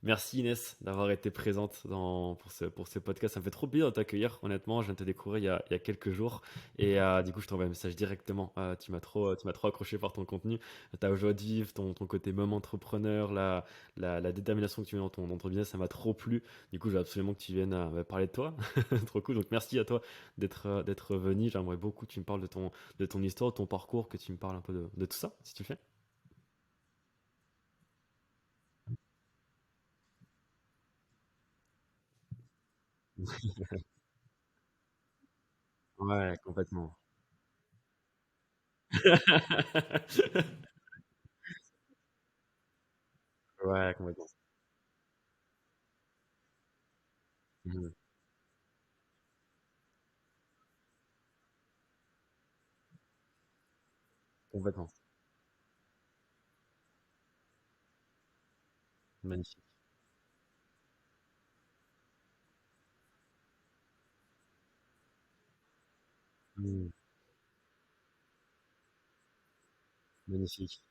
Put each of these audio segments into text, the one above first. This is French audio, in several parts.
Merci Inès d'avoir été présente pour ce podcast. Ça me fait trop plaisir de t'accueillir. Honnêtement, je viens de te découvrir il y a quelques jours. Et du coup, je t'envoie un message directement. Tu m'as trop accroché par ton contenu. Ta joie de vivre, ton côté même entrepreneur, la détermination que tu mets dans ton business, ça m'a trop plu. Du coup, je veux absolument que tu viennes parler de toi. Trop cool. Donc, merci à toi d'être venu. J'aimerais beaucoup que tu me parles de ton histoire, de ton parcours, que tu me parles un peu de tout ça, si tu le fais. Ouais, complètement. Ouais, complètement. Mhm. Complètement. Magnifique. Mhm. Magnifique.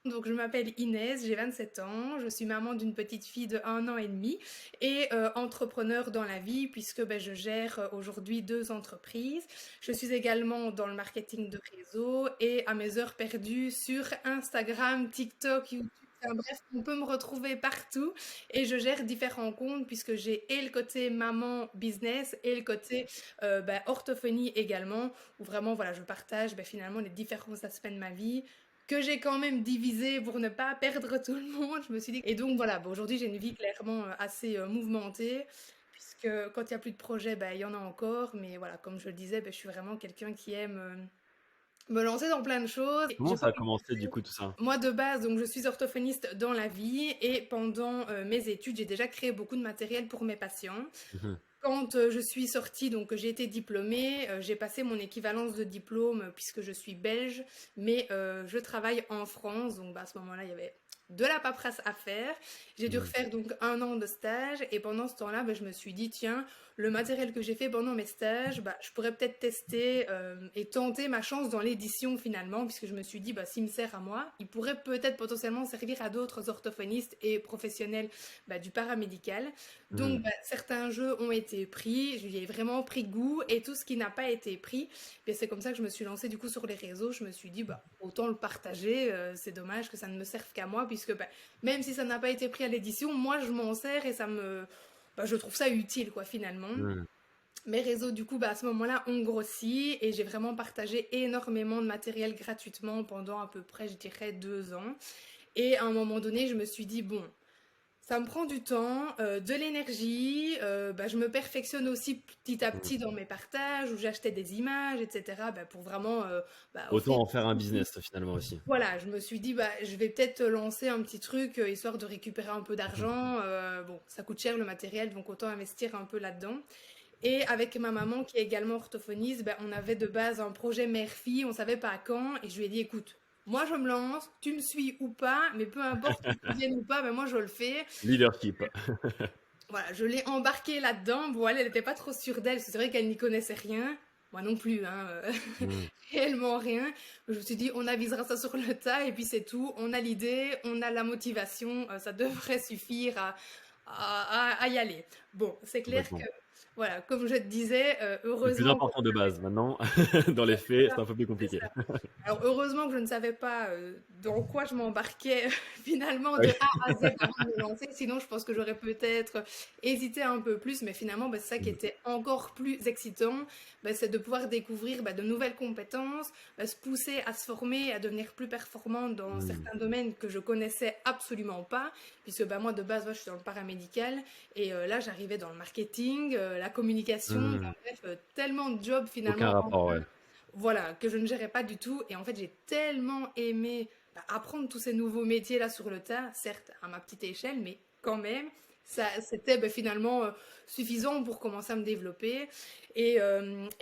Donc, je m'appelle Inès, j'ai 27 ans, je suis maman d'une petite fille de 1 an et demi et entrepreneur dans la vie puisque ben, je gère aujourd'hui 2 entreprises. Je suis également dans le marketing de réseau et à mes heures perdues sur Instagram, TikTok, YouTube. Enfin, bref, on peut me retrouver partout et je gère différents comptes puisque j'ai et le côté maman business et le côté ben, orthophonie également où vraiment voilà, je partage ben, finalement les différents aspects de ma vie que j'ai quand même divisé pour ne pas perdre tout le monde. Je me suis dit. Et donc voilà, bon, aujourd'hui j'ai une vie clairement assez mouvementée, puisque quand il n'y a plus de projet, bah, il y en a encore. Mais voilà, comme je le disais, bah, je suis vraiment quelqu'un qui aime me lancer dans plein de choses. Comment J'ai ça pas a commencé du coup tout ça? moi de base, donc je suis orthophoniste dans la vie et pendant mes études, j'ai déjà créé beaucoup de matériel pour mes patients. Mhm. Quand je suis sortie, donc que j'ai été diplômée, j'ai passé mon équivalence de diplôme puisque je suis belge, mais je travaille en France, donc bah, à ce moment-là, il y avait de la paperasse à faire. J'ai dû Mhm. refaire donc 1 an de stage et pendant ce temps-là, bah, je me suis dit, tiens, le matériel que j'ai fait pendant mes stages, bah, je pourrais peut-être tester et tenter ma chance dans l'édition finalement, puisque je me suis dit, bah, s'il me sert à moi, il pourrait peut-être potentiellement servir à d'autres orthophonistes et professionnels bah, du paramédical. Donc, Mhm. bah, certains jeux ont été pris, j'y ai vraiment pris goût, et tout ce qui n'a pas été pris, ben, c'est comme ça que je me suis lancée du coup sur les réseaux. Je me suis dit, bah, autant le partager, c'est dommage que ça ne me serve qu'à moi, puisque bah, même si ça n'a pas été pris à l'édition, moi je m'en sers et bah, je trouve ça utile quoi finalement. Mhm. Mes réseaux du coup bah, à ce moment-là ont grossi et j'ai vraiment partagé énormément de matériel gratuitement pendant à peu près, je dirais, 2 ans. Et à un moment donné, je me suis dit, bon, ça me prend du temps, de l'énergie, bah, je me perfectionne aussi petit à Mhm. petit dans mes partages où j'achetais des images et cetera, bah, pour vraiment, bah, Autant offrir en faire un business finalement aussi. voilà, je me suis dit: «Bah, je vais peut-être lancer un petit truc, histoire de récupérer un peu Mhm. d'argent», bon, ça coûte cher le matériel, donc autant investir un peu là-dedans et avec ma maman qui est également orthophoniste, bah, on avait de base un projet mère-fille, on savait pas quand et je lui ai dit: «Écoute, moi je me lance, tu me suis ou pas, mais peu importe que tu viennes ou pas, bah, moi je le fais». Leadership. Voilà, je l'ai embarquée là-dedans. Bon, elle n'était pas trop sûre d'elle, parce que c'est vrai qu'elle n'y connaissait rien. Moi non plus, hein, Mhm. réellement rien. Je me suis dit, on avisera ça sur le tas, et puis c'est tout. On a l'idée, on a la motivation, ça devrait suffire à y aller. Bon, c'est clair que, Complètement. voilà, comme je te disais, C'est le plus heureusement important de base. Maintenant, dans les faits, c'est un peu plus c'est compliqué. ça. Alors heureusement que je ne savais pas dans quoi je m'embarquais finalement Oui. de A à Z avant de me lancer, sinon je pense que j'aurais peut-être hésité un peu plus, mais finalement bah, c'est ça qui Mhm. était encore plus excitant, bah, c'est de pouvoir découvrir bah, de nouvelles compétences, bah, se pousser à se former, à devenir plus performante dans Mhm. certains domaines que je connaissais absolument pas, puisque bah, moi de base ouais, je suis dans le paramédical, et là j'arrivais dans le marketing, la communication, Mhm. enfin, bref, tellement de jobs Aucun finalement rapport, ouais. voilà, que je ne gérais pas du tout. Et en fait, j'ai tellement aimé bah, apprendre tous ces nouveaux métiers là sur le tas, certes à ma petite échelle, mais quand même, ça, c'était bah, finalement suffisant pour commencer à me développer. Et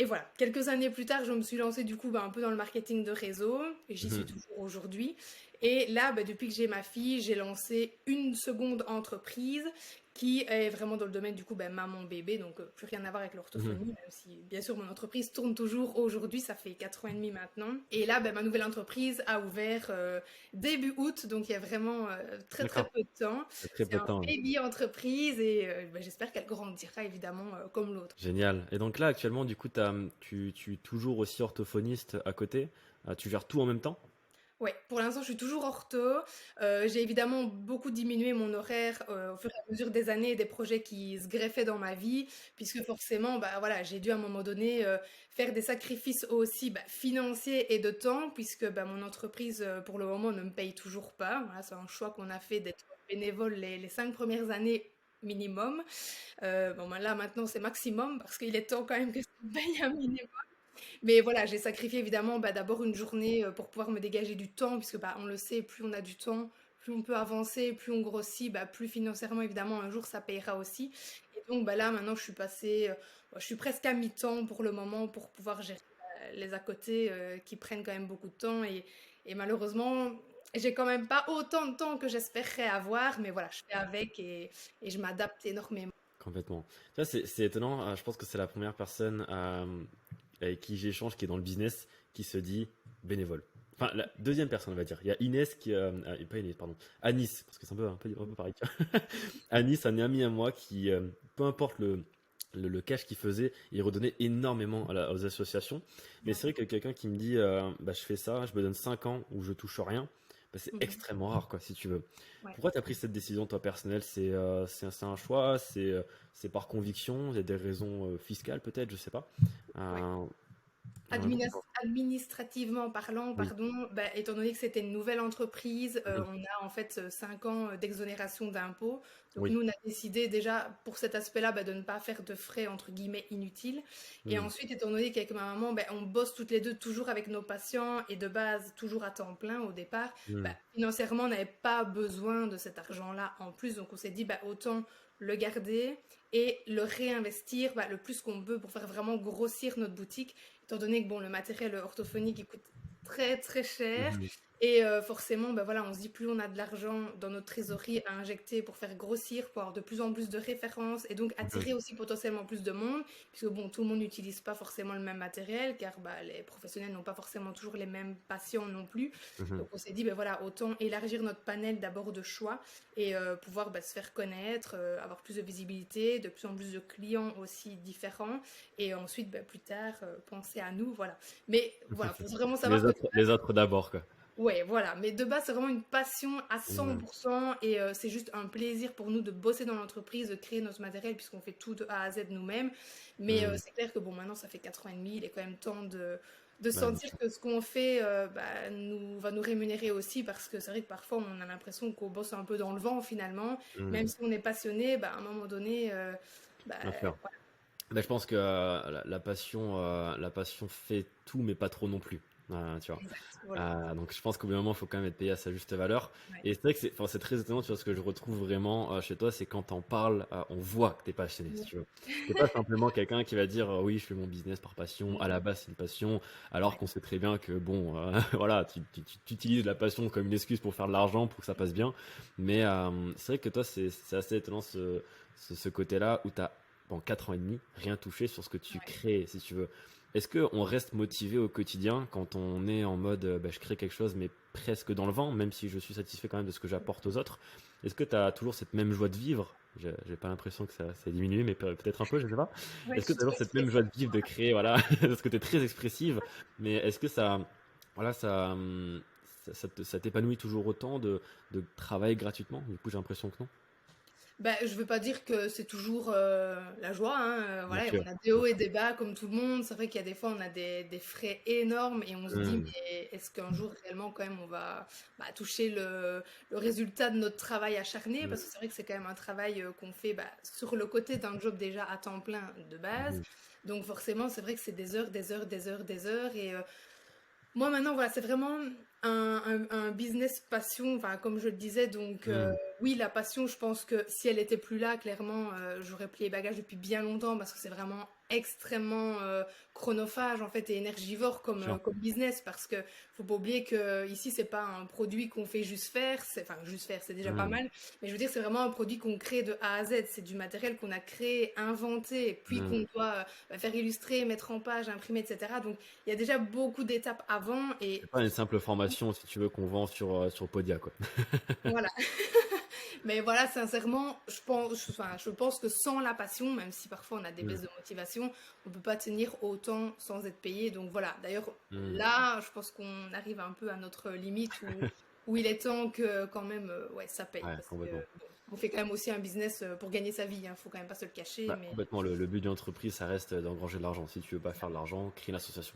voilà, quelques années plus tard, je me suis lancée du coup bah, un peu dans le marketing de réseau, et j'y suis Mhm. toujours aujourd'hui. Et là, bah, depuis que j'ai ma fille, j'ai lancé une seconde entreprise qui est vraiment dans le domaine du coup bah, maman-bébé, donc plus rien à voir avec Mhm. l'orthophonie, même si bien sûr mon entreprise tourne toujours aujourd'hui, ça fait 4 ans et demi maintenant. Et là, bah, ma nouvelle entreprise a ouvert début août, donc il y a vraiment très très D'accord. peu de temps. Il y a très C'est peu de un temps. Ouais. baby entreprise et bah, j'espère qu'elle grandira évidemment comme l'autre. Génial. Et donc là, actuellement, du coup, tu es toujours aussi orthophoniste à côté. Tu gères tout en même temps? Ouais, pour l'instant, je suis toujours ortho. J'ai évidemment beaucoup diminué mon horaire au fur et à mesure des années et des projets qui se greffaient dans ma vie, puisque forcément, bah voilà, j'ai dû à un moment donné faire des sacrifices aussi bah, financiers et de temps, puisque bah, mon entreprise, pour le moment, ne me paye toujours pas. Voilà, c'est un choix qu'on a fait d'être bénévole les 5 premières années minimum. Bon, bah, là, maintenant, c'est maximum, parce qu'il est temps quand même que ça me paye un minimum. Mais voilà, j'ai sacrifié évidemment bah, d'abord une journée pour pouvoir me dégager du temps, puisque bah, on le sait, plus on a du temps, plus on peut avancer, plus on grossit, bah, plus financièrement évidemment un jour ça payera aussi. Et donc bah, là maintenant je suis passée, je suis presque à mi-temps pour le moment pour pouvoir gérer les à côté qui prennent quand même beaucoup de temps et malheureusement j'ai quand même pas autant de temps que j'espérerais avoir, mais voilà, je fais avec et je m'adapte énormément. Complètement. Tu vois, c'est étonnant. Je pense que c'est la première personne avec qui j'échange qui est dans le business qui se dit bénévole. Enfin, la deuxième personne, on va dire. Il y a Inès qui. Pas Inès, pardon. Anis, parce que c'est un peu pareil. Tu vois. Anis, un ami à moi qui, peu importe le cash qu'il faisait, il redonnait énormément aux associations. Mais c'est vrai que quelqu'un qui me dit bah, je fais ça, je me donne 5 ans où je touche rien, bah, c'est Mhm. extrêmement rare, quoi, si tu veux. Ouais. Pourquoi tu as pris cette décision, toi, personnelle? C'est un choix, c'est par conviction, il y a des raisons fiscales, peut-être, je sais pas. Ouais. Euh, ouais, Administrativement parlant, oui. pardon, bah, étant donné que c'était une nouvelle entreprise, Mhm. on a en fait 5 ans d'exonération d'impôts. Donc Oui. nous, on a décidé déjà pour cet aspect-là bah, de ne pas faire de frais entre guillemets inutiles. Et Mhm. ensuite, étant donné qu'avec ma maman, bah, on bosse toutes les deux toujours avec nos patients et de base toujours à temps plein au départ, bah, Mhm. financièrement, on n'avait pas besoin de cet argent-là en plus. Donc on s'est dit bah, autant le garder et le réinvestir bah, le plus qu'on peut pour faire vraiment grossir notre boutique étant donné que bon, le matériel orthophonique il coûte très très cher. Mhm. Et forcément, ben voilà, on se dit plus on a de l'argent dans notre trésorerie à injecter pour faire grossir, pour avoir de plus en plus de références et donc Mhm. attirer aussi potentiellement plus de monde, puisque bon, tout le monde n'utilise pas forcément le même matériel, car bah, les professionnels n'ont pas forcément toujours les mêmes patients non plus. Mhm. Donc on s'est dit, ben voilà, autant élargir notre panel d'abord de choix et pouvoir bah, se faire connaître, avoir plus de visibilité, de plus en plus de clients aussi différents et ensuite, bah, plus tard, penser à nous, voilà. Mais voilà, faut vraiment savoir que Les autres d'abord, quoi. ouais, voilà. Mais de base, c'est vraiment une passion à Mhm. 100% et c'est juste un plaisir pour nous de bosser dans l'entreprise, de créer notre matériel puisqu'on fait tout de A à Z nous-mêmes. Mais Mhm. c'est clair que bon, maintenant, ça fait 4 ans et demi, il est quand même temps de Ouais, bien sentir sûr. que ce qu'on fait bah, va nous rémunérer aussi parce que c'est vrai que parfois, on a l'impression qu'on bosse un peu dans le vent finalement. Même Mhm. si on est passionné, bah, à un moment donné, bah, Bien sûr. voilà. Ben, je pense que la passion fait tout, mais pas trop non plus. Tu vois. Exact, voilà. Donc je pense qu'au bout d'un moment, il faut quand même être payé à sa juste valeur. Ouais. Et c'est vrai que enfin, c'est très étonnant, tu vois, ce que je retrouve vraiment chez toi, c'est quand t'en parles, on voit que t'es passionné, si Ouais. tu veux. T'es pas simplement quelqu'un qui va dire oui, je fais mon business par passion, à la base c'est une passion, alors Ouais. qu'on sait très bien que bon, voilà, tu utilises la passion comme une excuse pour faire de l'argent, pour que ça passe bien. Mais c'est vrai que toi, c'est assez étonnant ce côté-là où t'as, pendant 4 ans et demi, rien touché sur ce que tu Ouais. crées, si tu veux. Est-ce qu'on reste motivé au quotidien quand on est en mode bah, je crée quelque chose mais presque dans le vent, même si je suis satisfait quand même de ce que j'apporte aux autres? Est-ce que tu as toujours cette même joie de vivre? J'ai pas l'impression que ça a diminué, mais peut-être un peu, je sais pas. Ouais, je Est-ce que suis tu as trop toujours cette même joie expressive. de vivre, de créer, voilà, parce que tu es très expressive, mais est-ce que voilà, ça t'épanouit toujours autant de travailler gratuitement? Du coup, j'ai l'impression que non. Bah, je veux pas dire que c'est toujours la joie, hein, Bien voilà, sûr, on a des bien hauts et sûr. des bas comme tout le monde. C'est vrai qu'il y a des fois on a des frais énormes et on se dit Hmm. mais est-ce qu'un jour réellement quand même on va bah, toucher le résultat de notre travail acharné Hmm. parce que c'est vrai que c'est quand même un travail qu'on fait bah, sur le côté d'un job déjà à temps plein de base. Hmm. Donc forcément c'est vrai que c'est des heures, des heures, des heures, des heures et moi maintenant, voilà, c'est vraiment un business passion, enfin, comme je le disais. Donc, Hmm. oui, la passion, je pense que si elle était plus là, clairement, j'aurais plié les bagages depuis bien longtemps parce que c'est vraiment extrêmement chronophage en fait et énergivore Sûr. comme business parce que faut pas oublier que ici c'est pas un produit qu'on fait juste faire, enfin juste faire c'est déjà pas Mmh. mal, mais je veux dire c'est vraiment un produit qu'on crée de A à Z, c'est du matériel qu'on a créé, inventé, puis Mmh. qu'on doit faire illustrer, mettre en page, imprimer, etc. Donc il y a déjà beaucoup d'étapes avant et C'est pas une simple formation, si tu veux, qu'on vend sur Podia, quoi. voilà. Mais voilà, sincèrement, je pense que sans la passion, même si parfois on a des Mmh. baisses de motivation, on peut pas tenir autant sans être payé. Donc voilà. D'ailleurs, Mmh. là, je pense qu'on arrive un peu à notre limite où il est temps que quand même, ouais, ça paye. Ouais, Parce que complètement. bon, on fait quand même aussi un business pour gagner sa vie. Hein, faut quand même pas se le cacher. Bah, Mais complètement, le but d'une entreprise, ça reste d'engranger de l'argent. Si tu veux pas faire de l'argent, crée une association.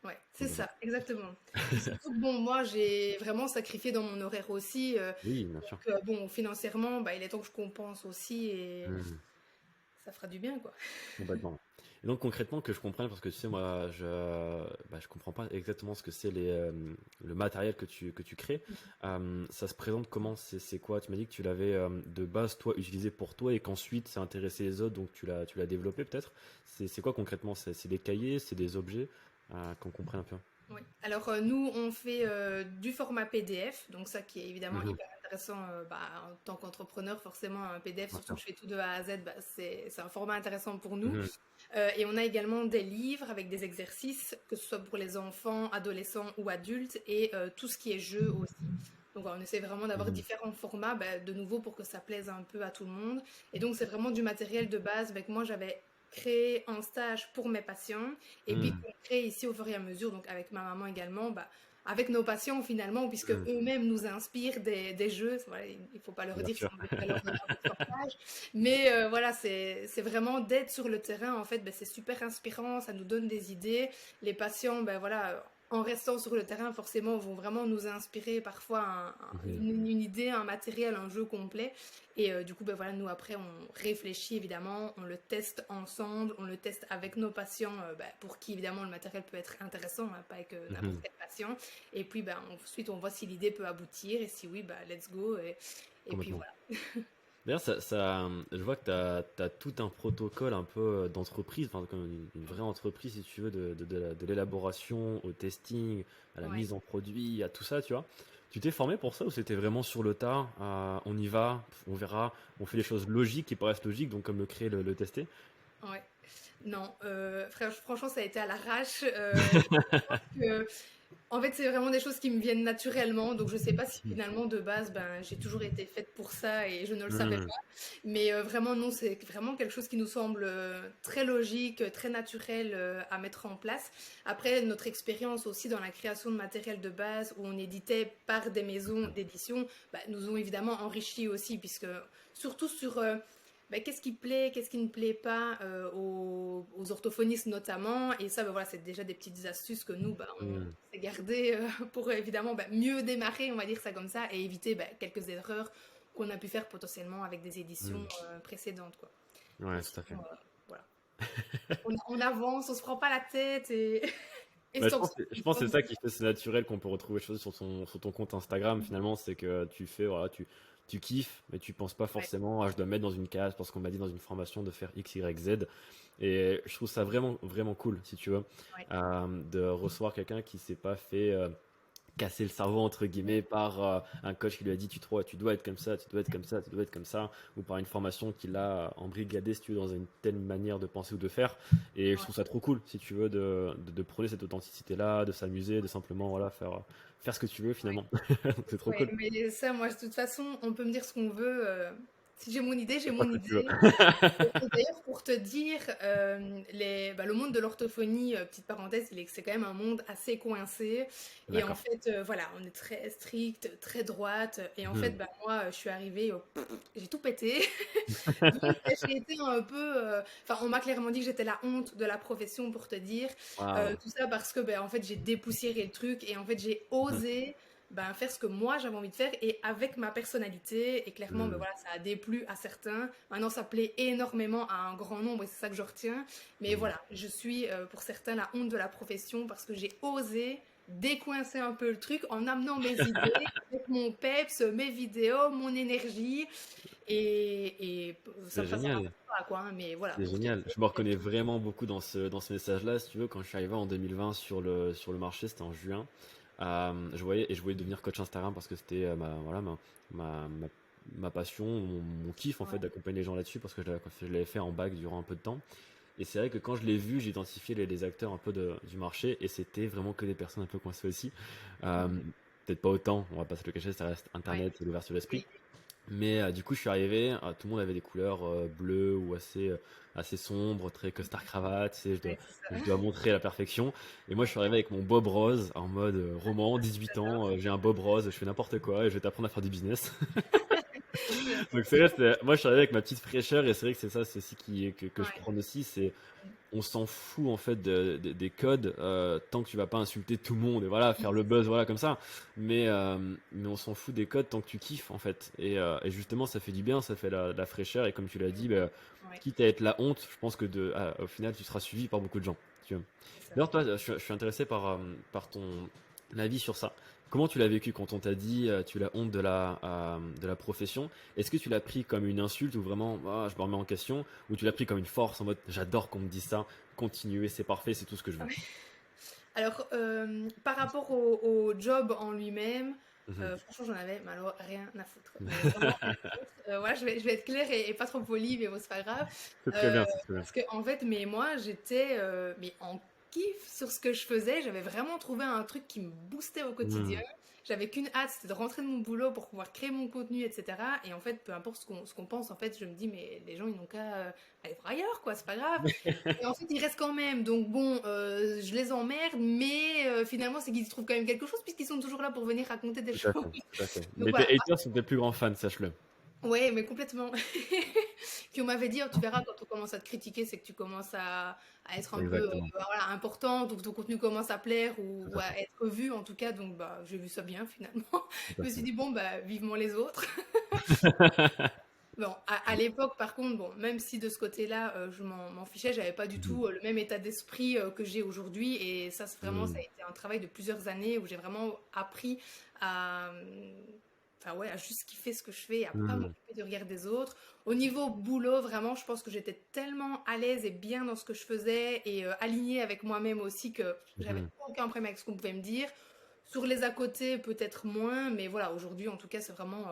ouais, c'est Complètement. ça, exactement. Puis surtout que bon, moi, j'ai vraiment sacrifié dans mon horaire aussi. Oui, bien sûr. Donc bon, financièrement, bah, il est temps que je compense aussi et Mmh. ça fera du bien, quoi. Complètement. Et donc concrètement que je comprenne, parce que tu sais, moi, je comprends pas exactement ce que c'est le matériel que tu crées. Ça se présente comment? C'est quoi? Tu m'as dit que tu l'avais de base, toi, utilisé pour toi et qu'ensuite ça a intéressé les autres, donc tu l'as développé peut-être. C'est quoi concrètement? C'est des cahiers, c'est des objets? Qu'on comprenne un peu. Oui. Alors nous, on fait du format PDF, donc ça qui est évidemment Mhm. hyper intéressant bah, en tant qu'entrepreneur, forcément un PDF, Bien surtout sûr. que je fais tout de A à Z, bah, c'est un format intéressant pour nous. Mhm. Et on a également des livres avec des exercices, que ce soit pour les enfants, adolescents ou adultes, et tout ce qui est jeu aussi. Donc voilà, on essaie vraiment d'avoir Mhm. différents formats, bah, de nouveau pour que ça plaise un peu à tout le monde. Et donc c'est vraiment du matériel de base bah, que moi j'avais créé en stage pour mes patients, et puis Mhm. qu'on crée ici au fur et à mesure, donc avec ma maman également, bah, avec nos patients finalement, puisque Mhm. eux-mêmes nous inspirent des jeux. Voilà, il ne faut pas leur Bien dire si sûr. on devrait leur donner un pourcentage. Mais voilà, c'est vraiment d'être sur le terrain. En fait, ben, c'est super inspirant, ça nous donne des idées. Les patients, ben voilà, en restant sur le terrain, forcément, vont vraiment nous inspirer parfois Mhm. une idée, un matériel, un jeu complet. Et du coup, ben voilà, nous après, on réfléchit évidemment, on le teste ensemble, on le teste avec nos patients, ben, pour qui évidemment le matériel peut être intéressant, hein, pas avec n'importe Mhm. quel patient. Et puis, ben, ensuite, on voit si l'idée peut aboutir et si oui, ben, let's go. Et puis Complètement. voilà. D'ailleurs, je vois que tu as tout un protocole un peu d'entreprise, enfin, comme une vraie entreprise, si tu veux, de l'élaboration au testing, à la Ouais. mise en produit, à tout ça, tu vois. Tu t'es formé pour ça ou c'était vraiment sur le tas, on y va, on verra, on fait les choses logiques qui paraissent logiques, donc comme le créer, le tester? Ouais. Non, franchement, ça a été à l'arrache. Que- En fait, c'est vraiment des choses qui me viennent naturellement. Donc, je sais pas si Mhm. finalement, de base, ben, j'ai toujours été faite pour ça et je ne le savais Mhm. pas. Mais vraiment, non, c'est vraiment quelque chose qui nous semble très logique, très naturel à mettre en place. Après, notre expérience aussi dans la création de matériel de base, où on éditait par des maisons d'édition, bah, nous ont évidemment enrichi aussi, puisque surtout sur bah, qu'est-ce qui plaît, qu'est-ce qui ne plaît pas aux orthophonistes notamment. Et ça, bah, voilà, c'est déjà des petites astuces que nous, bah, on Mhm. s'est gardé pour évidemment bah, mieux démarrer, on va dire ça comme ça, et éviter bah, quelques erreurs qu'on a pu faire potentiellement avec des éditions Mhm. précédentes, quoi. Mais Ouais, tout à fait. sinon, voilà. On avance, on se prend pas la tête et, et Bah, je stop. pense que, je pense que c'est ça qui fait ce naturel qu'on peut retrouver choses sur ton compte Instagram. Finalement, c'est que tu fais, voilà, tu kiffes, mais tu penses pas Ouais, forcément, je dois me mettre dans une case parce qu'on m'a dit dans une formation de faire X, Y, Z. Et je trouve ça vraiment, vraiment cool, si tu veux, ouais, de recevoir quelqu'un qui s'est pas fait casser le cerveau entre guillemets par un coach qui lui a dit tu dois être comme ça, tu dois être comme ça, tu dois être comme ça, ou par une formation qui l'a embrigadé si tu veux dans une telle manière de penser ou de faire. Et je ouais. trouve ça trop cool si tu veux de prôner cette authenticité là, de s'amuser, de simplement voilà faire ce que tu veux finalement. Donc c'est trop Ouais, cool. mais ça, moi, de toute façon, on peut me dire ce qu'on veut. Si j'ai mon idée, j'ai C'est pas mon ce que tu veux. idée. Et d'ailleurs, pour te dire, bah, le monde de l'orthophonie, petite parenthèse, c'est quand même un monde assez coincé. Et en D'accord. fait, voilà, on est très strict, très droite. Et en fait, Mhm. bah, moi, je suis arrivée, j'ai tout pété. Donc, j'ai été un peu. Enfin, on m'a clairement dit que j'étais la honte de la profession, pour te dire. Waouh. Tout ça parce que, ben, en fait, j'ai dépoussiéré le truc et en fait, j'ai Mhm. osé ben, faire ce que moi j'avais envie de faire et avec ma personnalité. Et clairement, ben, Mhm. voilà, ça a déplu à certains. Maintenant, ça plaît énormément à un grand nombre et c'est ça que je retiens. Mais Mhm. voilà, je suis pour certains la honte de la profession parce que j'ai osé. décoincer un peu le truc en amenant mes idées, avec mon peps, mes vidéos, mon énergie. Et C'est ça génial. m'arrête pas, quoi, hein, mais voilà, C'est pour te génial. dire Je me que reconnais vraiment beaucoup dans ce message-là. Si tu veux, quand je suis arrivé en 2020 sur le marché, c'était en juin. Je voulais devenir coach Instagram parce que c'était voilà, ma, ma, ma passion, mon kiff en fait ouais, d'accompagner les gens là-dessus parce que je l'avais fait en bac durant un peu de temps. Et c'est vrai que quand je l'ai vu, j'ai identifié les acteurs un peu du marché et c'était vraiment que des personnes un peu coincées aussi. Euh, mhm, Peut-être pas autant, on va pas se le cacher, ça reste ouais, Internet et l'ouverture d'esprit. oui, Mais du coup, je suis arrivé, tout le monde avait des couleurs bleues ou assez sombres, très costard cravate, tu sais, ouais, c'est ça. je dois montrer la perfection. Et moi, je suis arrivé avec mon bob rose en mode roman, 18 ans, J'adore. j'ai un bob rose, je fais n'importe quoi et je vais t'apprendre à faire du business. Donc c'est J'adore. vrai, moi je suis arrivé avec ma petite fraîcheur et c'est vrai que c'est ça, c'est aussi que je Ouais. prends aussi, c'est Mm. on s'en fout en fait des codes tant que tu vas pas insulter tout le monde et voilà faire le buzz voilà comme ça mais on s'en fout des codes tant que tu kiffes en fait et justement ça fait du bien, ça fait la fraîcheur et comme tu l'as dit bah, Ouais, quitte à être la honte je pense que au final tu seras suivi par beaucoup de gens, tu vois. c'est ça. D'ailleurs toi je suis intéressé par ton avis sur ça. Comment tu l'as vécu quand on t'a dit tu as honte de la profession? Est-ce que tu l'as pris comme une insulte ou vraiment ah, je me remets en question ou tu l'as pris comme une force en mode j'adore qu'on me dise ça, continuer, c'est parfait, c'est tout ce que je veux. Alors, par rapport au job en lui-même, Mhm. franchement, j'en avais malheureusement rien à foutre. Mais vraiment rien à foutre. Voilà, je vais être claire et pas trop polie, mais bon, c'est pas grave. C'est très bien, c'est très bien. Parce que, en fait, mais moi, j'étais mais en kiff sur ce que je faisais. J'avais vraiment trouvé un truc qui me boostait au quotidien. Mhm. J'avais qu'une hâte, c'était de rentrer de mon boulot pour pouvoir créer mon contenu, etc. Et en fait, peu importe ce qu'on pense, en fait, je me dis, mais les gens, ils n'ont qu'à aller voir ailleurs, quoi, c'est pas grave. Et en fait, ils restent quand même. Donc bon, je les emmerde, mais finalement, c'est qu'ils y trouvent quand même quelque chose puisqu'ils sont toujours là pour venir raconter des Tout à choses. fait, tout à fait. Donc Mais tes voilà. haters sont tes plus grands fans, sache-le. Ouais, mais complètement. Puis on m'avait dit, oh, tu verras, quand on commence à te critiquer, c'est que tu commences à être un peu Exactement, voilà, important, donc ton contenu commence à plaire tout ou à à fait, être vu en tout cas. Donc bah, j'ai vu ça bien finalement. tout à Je me suis fait. dit, bon, bah, vivement les autres. Bon, à l'époque, par contre, bon, même si de ce côté-là, je m'en fichais, j'avais pas du Mhm. tout le même état d'esprit que j'ai aujourd'hui. Et ça, vraiment, ça a Mhm. été un travail de plusieurs années où j'ai vraiment appris à, enfin, ouais, à juste kiffer ce que je fais, à pas Mhm. m'occuper du regard des autres. Au niveau boulot, vraiment, je pense que j'étais tellement à l'aise et bien dans ce que je faisais et alignée avec moi-même aussi que j'avais Mhm. aucun problème avec ce qu'on pouvait me dire. Sur les à côté, peut-être moins, mais voilà, aujourd'hui, en tout cas, c'est vraiment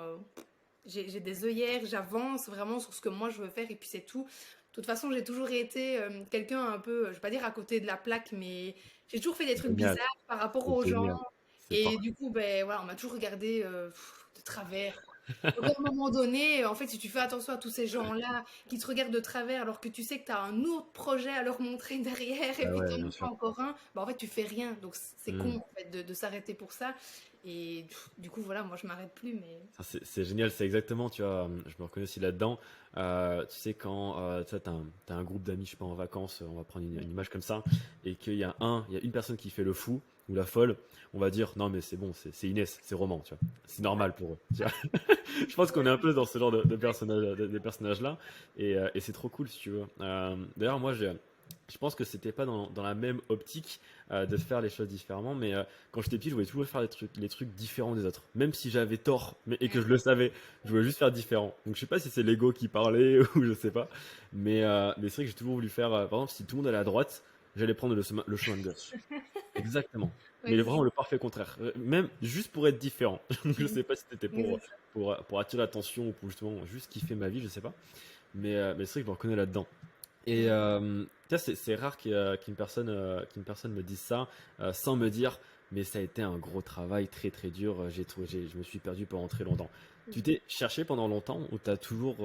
j'ai des œillères, j'avance vraiment sur ce que moi je veux faire et puis c'est tout. De toute façon, j'ai toujours été quelqu'un un peu, je vais pas dire à côté de la plaque, mais j'ai toujours fait des trucs Génial, bizarres par rapport c'est aux gens. génial, c'est Et parfait. du coup, ben voilà, on m'a toujours regardé de travers, quoi. Donc à un moment donné, en fait, si tu fais attention à tous ces gens-là qui te regardent de travers alors que tu sais que tu as un autre projet à leur montrer derrière et Ah puis que ouais, tu n'en bien as pas sûr. encore un, bah en fait, tu fais rien. Donc c'est con Mhm. en fait de s'arrêter pour ça. Et du coup, voilà, moi je m'arrête plus, mais Ça, c'est génial, c'est exactement, tu vois, je me reconnais aussi là-dedans. Tu sais, quand tu sais, t'as un groupe d'amis, je sais pas, en vacances, on va prendre une image comme ça, et il y a une personne qui fait le fou ou la folle, on va dire, non, mais c'est bon, c'est Inès, c'est Roman, tu vois. C'est normal pour eux. Tu vois. Je pense qu'on est un peu dans ce genre de personnage, des personnages-là, et c'est trop cool, si tu veux. D'ailleurs, moi, je pense que c'était pas dans la même optique de faire les choses différemment, mais quand j'étais petit, je voulais toujours faire les trucs différents des autres. Même si j'avais tort et que je le savais, je voulais juste faire différent. Donc je sais pas si c'est l'ego qui parlait ou je sais pas. Mais c'est vrai que j'ai toujours voulu faire, par exemple, si tout le monde allait à droite, j'allais prendre le chemin de gauche. Exactement. ouais, Mais c'est ça. vraiment le parfait contraire. Même juste pour être différent. Donc je Mhm. sais pas si c'était Oui, c'est ça. pour attirer l'attention ou pour justement juste kiffer ma vie, je sais pas. Mais c'est vrai que je me reconnais là-dedans. Et Ouais. tu vois, c'est rare qu'une personne me dise ça sans me dire, mais ça a été un gros travail très très dur. Je me suis perdu pendant très longtemps. Tu Mhm. t'es cherché pendant longtemps ou t'as toujours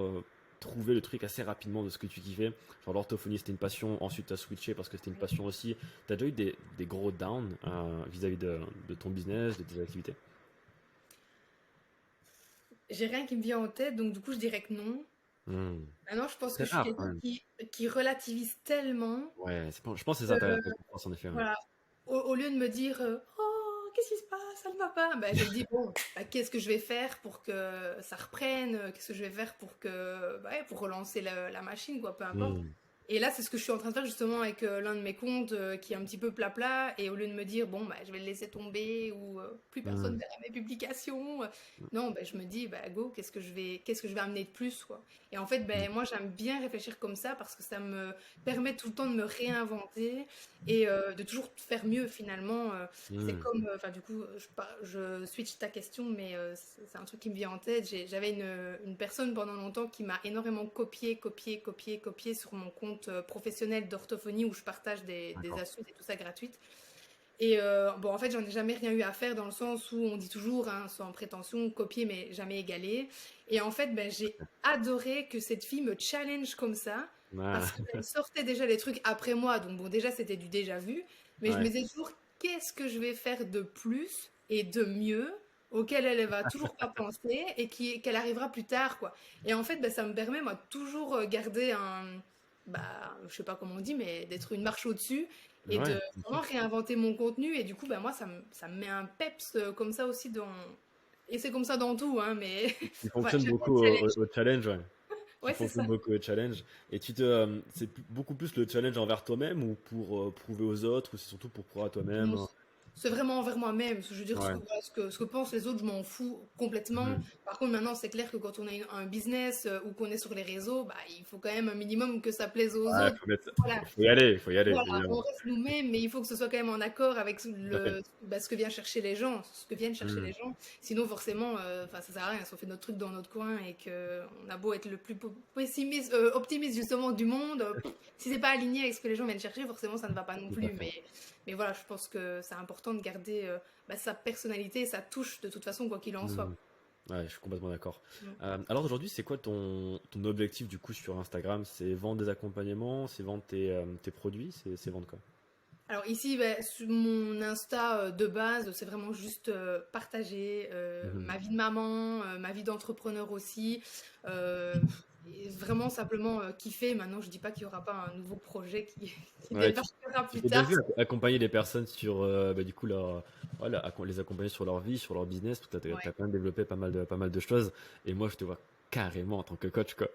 trouvé le truc assez rapidement de ce que tu kiffais? Genre l'orthophonie c'était une passion, ensuite t'as switché parce que c'était une Ouais. passion aussi. T'as déjà eu des gros downs vis-à-vis de ton business, de tes activités? J'ai rien qui me vient en tête, donc du coup, je dirais que non. Hmm. Maintenant, je pense que C'est je suis rare quand quelqu'un même. qui relativise tellement Ouais, je pense que c'est ça que, ta réponse en effet. Ouais. voilà, au lieu de me dire oh, qu'est-ce qui se passe, ça ne va pas, bah, je me dis bon, bah, qu'est-ce que je vais faire pour que ça reprenne, qu'est-ce que je vais faire pour que, bah, ouais, pour relancer la machine, quoi, peu importe. Hmm. Et là, c'est ce que je suis en train de faire justement avec l'un de mes comptes qui est un petit peu plat-plat. Et au lieu de me dire, bon, bah, je vais le laisser tomber ou plus personne Hmm. verra mes publications, non, bah, je me dis, bah, go, qu'est-ce que je vais amener de plus, quoi. Et en fait, ben, moi, j'aime bien réfléchir comme ça parce que ça me permet tout le temps de me réinventer et de toujours faire mieux finalement. C'est Hmm. comme, enfin, du coup, je switch ta question, mais c'est un truc qui me vient en tête. J'avais une personne pendant longtemps qui m'a énormément copié sur mon compte professionnel d'orthophonie où je partage des D'accord. astuces et tout ça gratuites. Et bon, en fait, j'en ai jamais rien eu à faire dans le sens où on dit toujours, hein, sans prétention, copier mais jamais égaler. Et en fait, ben, j'ai adoré que cette fille me challenge comme ça parce Ah, qu'elle sortait déjà des trucs après moi. Donc bon, déjà, c'était du déjà vu. Mais je me ouais. disais toujours, qu'est-ce que je vais faire de plus et de mieux auquel elle va toujours pas penser et qu'elle arrivera plus tard, quoi. Et en fait, ben, ça me permet, moi, toujours garder bah, je sais pas comment on dit, mais d'être une marche au-dessus et Ouais, de vraiment réinventer mon contenu. Et du coup, bah, moi, ça me met un peps comme ça aussi dans. Et c'est comme ça dans tout, hein, mais qui voilà, fonctionne j'aime bien beaucoup le challenge. au challenge, ouais. Qui Ouais, c'est fonctionne ça. beaucoup au challenge. Et c'est beaucoup plus le challenge envers toi-même ou pour prouver aux autres ou c'est surtout pour prouver à toi-même? Non, c'est vraiment envers moi-même. Je veux dire, Ouais. voilà, ce que pensent les autres, je m'en fous complètement. Mhm. Par contre, maintenant, c'est clair que quand on a un business ou qu'on est sur les réseaux, bah, il faut quand même un minimum que ça plaise aux Ouais, autres. faut, Voilà. faut y aller, faut y aller, Voilà, on évidemment. reste nous-mêmes, mais il faut que ce soit quand même en accord avec Tout à fait. bah, ce que viennent chercher les gens, ce que viennent chercher les Mhm. gens. Sinon, forcément, enfin, ça sert à rien. Si on fait notre truc dans notre coin et que on a beau être le plus pessimiste, optimiste justement du monde, si c'est pas aligné avec ce que les gens viennent chercher, forcément, ça ne va pas non Tout à plus. fait. Mais voilà, je pense que c'est important de garder bah, sa personnalité, sa touche de toute façon, quoi qu'il en soit. Mhm. Ouais, je suis complètement d'accord. Mm. Alors aujourd'hui, c'est quoi ton objectif du coup sur Instagram? C'est vendre des accompagnements, c'est vendre tes produits, c'est vendre quoi? Alors ici, bah, sur mon Insta de base, c'est vraiment juste partager Mhm. ma vie de maman, ma vie d'entrepreneur aussi. Et vraiment simplement kiffer. Maintenant, je dis pas qu'il y aura pas un nouveau projet qui, qui Ouais, débarquera tu plus t'es déjà tard. vu accompagner des personnes sur bah, du coup voilà, les accompagner sur leur vie, sur leur business, parce que t'as Ouais. quand même développé pas mal de choses. Et moi, je te vois carrément en tant que coach, quoi.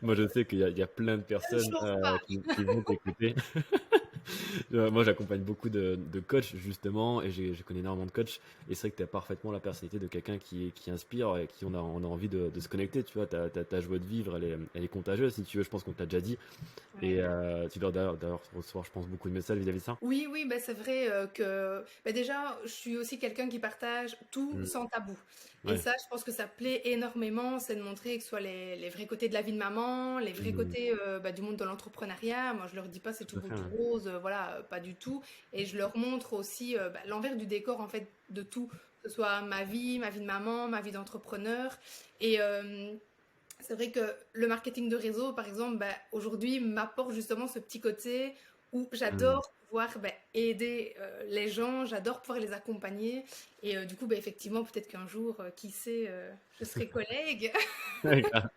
Moi, je sais qu'il y a plein de Ne personnes chauffe pas. qui vont t'écouter. Moi, j'accompagne beaucoup de coachs, justement, et je connais énormément de coachs. Et c'est vrai que tu as parfaitement la personnalité de quelqu'un qui inspire et qui on a envie de se connecter. Tu vois, ta joie de vivre, elle est contagieuse, si tu veux. Je pense qu'on t'a déjà dit. Et Ouais. tu dois d'ailleurs recevoir, je pense, beaucoup de messages vis-à-vis de ça. Oui, oui, bah, c'est vrai que bah, déjà, je suis aussi quelqu'un qui partage tout Mm. sans tabou. Et Ouais. ça, je pense que ça plaît énormément, c'est de montrer que ce soit les vrais côtés de la vie de maman, les vrais Mm. côtés bah, du monde de l'entrepreneuriat. Moi, je leur dis pas c'est tout Tout à beau, fait, tout ouais. rose, voilà, pas du tout. Et je leur montre aussi bah, l'envers du décor, en fait, de tout. Que ce soit ma vie de maman, ma vie d'entrepreneur. Et c'est vrai que le marketing de réseau, par exemple, bah, aujourd'hui m'apporte justement ce petit côté où Mm. j'adore pouvoir bah, aider les gens, j'adore pouvoir les accompagner. Et du coup, bah, effectivement, peut-être qu'un jour, qui sait, je serai collègue. Ouais, grave.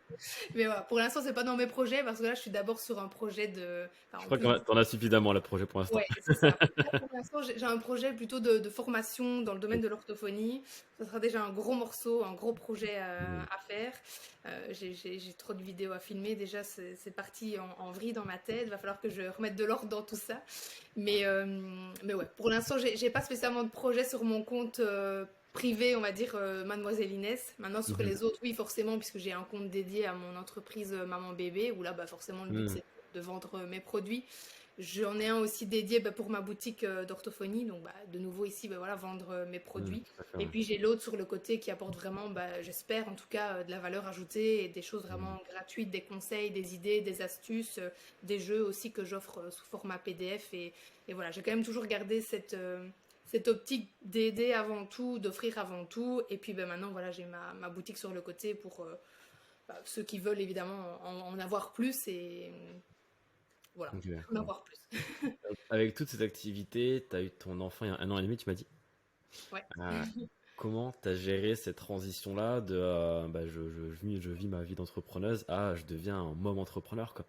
Mais voilà, pour l'instant, c'est pas dans mes projets parce que là, je suis d'abord sur un projet de. Enfin, Je on crois peut que dire. t'en as suffisamment, le projet, pour l'instant. Ouais, c'est ça. Là, pour l'instant, j'ai un projet plutôt de formation dans le domaine de l'orthophonie. Ce sera déjà un gros morceau, un gros projet Mm. à faire. J'ai trop de vidéos à filmer. Déjà, c'est parti en vrille dans ma tête. Il va falloir que je remette de l'ordre dans tout ça. Mais ouais, pour l'instant, j'ai pas spécialement de projet sur mon compte privé, on va dire, Mademoiselle Inès. Maintenant, sur Mhm. les autres, oui, forcément, puisque j'ai un compte dédié à mon entreprise Maman Bébé, où là, bah, forcément, le but, Mm. c'est de vendre mes produits. J'en ai un aussi dédié bah, pour ma boutique d'orthophonie, donc bah, de nouveau ici, bah, voilà, vendre mes Mm. produits. Tout à fait, Et ouais. puis j'ai l'autre sur le côté qui apporte vraiment, bah, j'espère en tout cas, de la valeur ajoutée et des choses Mm. vraiment gratuites, des conseils, des idées, des astuces, des jeux aussi que j'offre sous format PDF. Et voilà, j'ai quand même toujours gardé cette optique d'aider avant tout, d'offrir avant tout. Et puis bah, maintenant, voilà, j'ai ma boutique sur le côté pour bah, ceux qui veulent évidemment en avoir plus et voilà, Ok, en d'accord. avoir plus. Avec toutes ces activités, tu as eu ton enfant il y a 1 an et demi, tu m'as dit. Ouais. Euh, Comment tu as géré cette transition-là de bah, je vis ma vie d'entrepreneuse à je deviens un môme entrepreneur, quoi.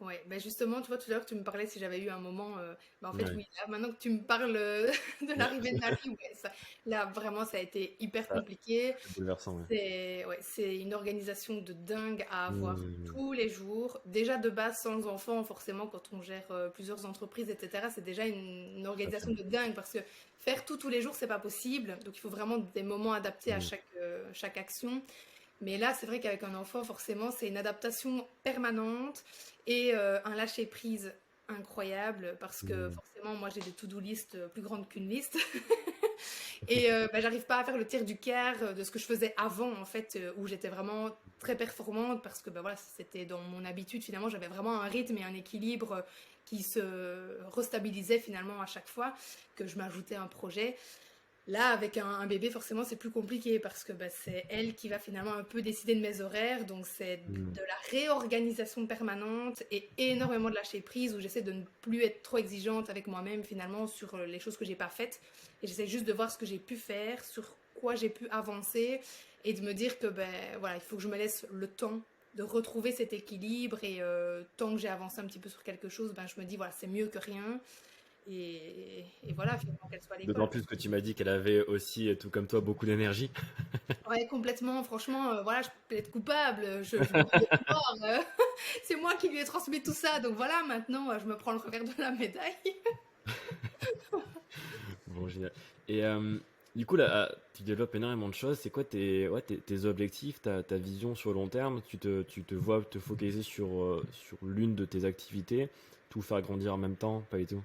Ouais, bah justement, tu vois, tout à l'heure, tu me parlais si j'avais eu un moment. Bah en fait, Ouais, oui, là, maintenant que tu me parles de l'arrivée de ma fille, ouais, là, vraiment, ça a été hyper ça compliqué. c'est bouleversant, ouais. C'est ouais, c'est une organisation de dingue à avoir Mmh. tous les jours. Déjà, de base, sans enfant, forcément, quand on gère plusieurs entreprises, etc., c'est déjà une Tout à fait. organisation de dingue parce que faire tout tous les jours, c'est pas possible. Donc, il faut vraiment des moments adaptés à Mmh. chaque action. Mais là, c'est vrai qu'avec un enfant, forcément, c'est une adaptation permanente et un lâcher-prise incroyable parce que Mmh. forcément, moi, j'ai des to-do list plus grandes qu'une liste. Et bah, j'arrive pas à faire le tiers du quart de ce que je faisais avant, en fait, où j'étais vraiment très performante parce que bah, voilà, c'était dans mon habitude. Finalement, j'avais vraiment un rythme et un équilibre qui se restabilisait finalement à chaque fois que je m'ajoutais un projet. Là, avec un bébé, forcément, c'est plus compliqué parce que bah, c'est elle qui va finalement un peu décider de mes horaires. Donc, c'est Mmh. de la réorganisation permanente et énormément de lâcher prise où j'essaie de ne plus être trop exigeante avec moi-même finalement sur les choses que j'ai pas faites. Et j'essaie juste de voir ce que j'ai pu faire, sur quoi j'ai pu avancer et de me dire que ben, voilà, il faut que je me laisse le temps de retrouver cet équilibre. Et tant que j'ai avancé un petit peu sur quelque chose, ben, je me dis voilà, c'est mieux que rien. Et voilà, finalement, qu'elle soit à D'autant l'école. plus que tu m'as dit qu'elle avait aussi, tout comme toi, beaucoup d'énergie. Ouais, complètement. Franchement, voilà, je peux être coupable. Je m'en veux de mort. C'est moi qui lui ai transmis tout ça. Donc voilà, maintenant, je me prends le revers de la médaille. Bon, génial. Et du coup, là, tu développes énormément de choses. C'est quoi tes objectifs, ta vision sur le long terme? Tu te vois te focaliser sur l'une de tes activités, tout faire grandir en même temps, pas du tout?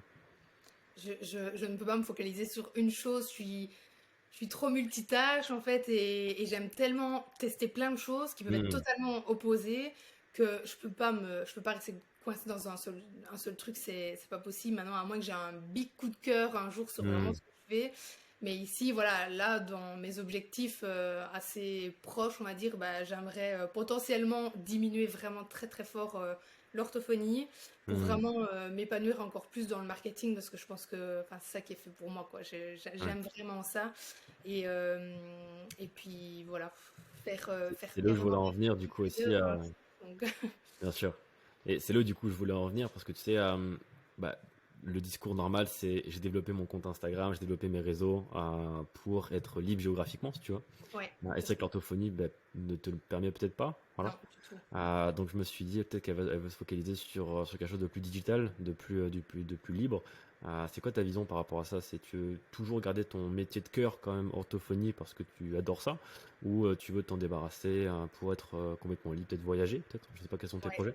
Je ne peux pas me focaliser sur une chose. Je suis trop multitâche, en fait, et j'aime tellement tester plein de choses qui peuvent être Hmm. totalement opposées que je peux pas rester coincée dans un seul truc. C'est pas possible. Maintenant, à moins que j'ai un big coup de cœur un jour sur vraiment Hmm. ce que je fais. Mais ici, voilà, là, dans mes objectifs assez proches, on va dire, bah, j'aimerais potentiellement diminuer vraiment très très fort l'orthophonie pour Hmm. vraiment m'épanouir encore plus dans le marketing parce que je pense que enfin, c'est ça qui est fait pour moi, quoi. Ouais. J'aime vraiment ça. Et puis voilà, faire C'est là où je voulais énormément en venir, du coup, aussi. d'ailleurs. Donc, Bien sûr. Et c'est là où du coup je voulais en venir parce que tu sais, bah, le discours normal c'est j'ai développé mon compte Instagram, j'ai développé mes réseaux pour être libre géographiquement, si tu vois. ouais, Et c'est vrai que l'orthophonie bah, ne te le permet peut-être pas. Voilà. non, du tout. Donc je me suis dit peut-être elle veut se focaliser sur quelque chose de plus digital, de plus libre. C'est quoi ta vision par rapport à ça? C'est tu veux toujours garder ton métier de cœur quand même orthophonie parce que tu adores ça ou tu veux t'en débarrasser pour être complètement libre, peut-être voyager, peut-être? Je sais pas quels sont tes Ouais, projets.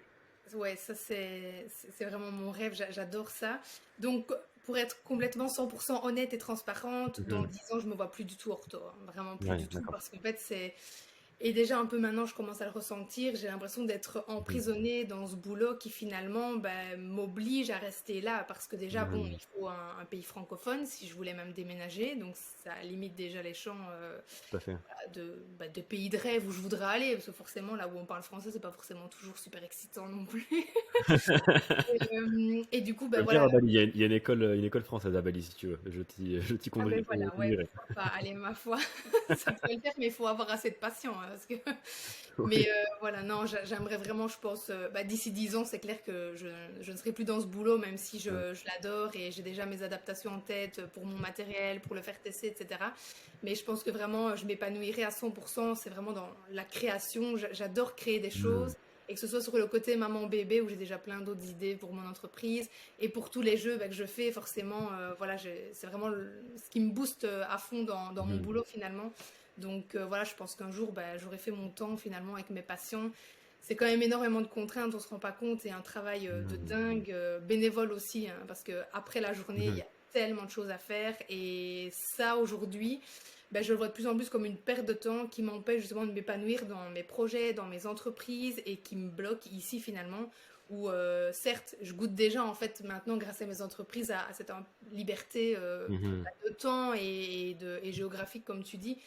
ouais, ça c'est vraiment mon rêve, j'adore ça. Donc, pour être complètement 100% honnête et transparente, dans Mhm. 10 ans, je me vois plus du tout ortho, hein, vraiment plus Ouais, du tout, d'accord. parce qu'en fait, c'est et déjà un peu maintenant, je commence à le ressentir. J'ai l'impression d'être Mhm. emprisonnée dans ce boulot qui finalement ben, m'oblige à rester là parce que déjà, bon, Mhm. il faut un pays francophone si je voulais même déménager. Donc ça limite déjà les champs Tout à fait. de pays de rêve où je voudrais aller. Parce que forcément, là où on parle français, c'est pas forcément toujours super excitant non plus. Et du coup, ben Au pire, voilà, à Bali, il y a une école française à Bali si tu veux. ah ben voilà, ouais, conduirai. pourquoi pas. Allez, ma foi, ça pourrait le faire, mais il faut avoir assez de patience, hein, parce que... Mais Oui. voilà, non, j'aimerais vraiment, je pense, bah, d'ici 10 ans, c'est clair que je ne serai plus dans ce boulot, même si Ouais. je l'adore et j'ai déjà mes adaptations en tête pour mon matériel, pour le faire tester, etc. Mais je pense que vraiment, je m'épanouirai à 100%. C'est vraiment dans la création. J'adore créer des Mhm. choses. Et que ce soit sur le côté maman-bébé, où j'ai déjà plein d'autres idées pour mon entreprise, et pour tous les jeux bah, que je fais, forcément, voilà, c'est vraiment ce qui me booste à fond dans mon Mhm. boulot finalement. Donc voilà, je pense qu'un jour, bah, j'aurai fait mon temps finalement avec mes passions. C'est quand même énormément de contraintes, on se rend pas compte, et un travail de Mhm. dingue, bénévole aussi, hein, parce que après la journée, il y Mhm. a tellement de choses à faire, et ça aujourd'hui, bah, je le vois de plus en plus comme une perte de temps qui m'empêche justement de m'épanouir dans mes projets, dans mes entreprises, et qui me bloque ici finalement, où certes, je goûte déjà en fait maintenant grâce à mes entreprises à cette liberté Mhm. de temps et géographique comme tu dis,